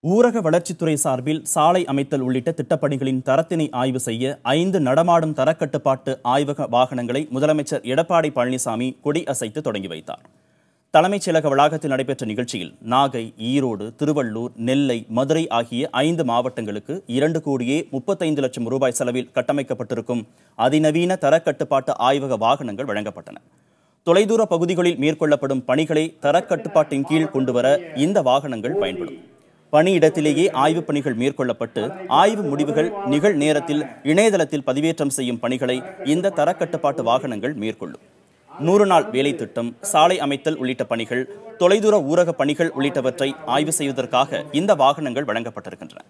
ஊரக வளர்ச்சித்துறை சார்பில் சாலை அமைத்தல் உள்ளிட்ட திட்டப்பணிகளின் தரத்தினை ஆய்வு செய்ய 5 நடமாடும் தரக்கட்டுப்பாட்டு ஆய்வக வாகனங்களை முதலமைச்சர் எடப்பாடி பழனிசாமி கொடி அசைத்து தொடங்கி வைத்தார். தலைமைச் செயலக வளாகத்தில் நடைபெற்ற நிகழ்ச்சியில் நாகை, ஈரோடு, திருவள்ளூர், நெல்லை, மதுரை ஆகிய 5 மாவட்டங்களுக்கு 2,35 லட்சம் ரூபாய் செலவில் கட்டமைக்கப்பட்டிருக்கும் அதிநவீன தரக்கட்டுப்பாட்டு ஆய்வக வாகனங்கள் வழங்கப்பட்டன. தொலைதூர பகுதிகளில் மேற்கொள்ளப்படும் பணிகளை தரக்கட்டுப்பாட்டின் கீழ் கொண்டுவர இந்த வாகனங்கள் பயன்படும். பணியிடத்திலேயே ஆய்வுப் பணிகள் மேற்கொள்ளப்பட்டு ஆய்வு முடிவுகள் நிகழ் நேரத்தில் இணையதளத்தில் பதிவேற்றம் செய்யும் பணிகளை இந்த தரக்கட்டுப்பாட்டு வாகனங்கள் மேற்கொள்ளும். 100 நாள் வேலை திட்டம், சாலை அமைத்தல் உள்ளிட்ட பணிகள், தொலைதூர ஊரக பணிகள் உள்ளிட்டவற்றை ஆய்வு செய்வதற்காக இந்த வாகனங்கள் வழங்கப்பட்டிருக்கின்றன.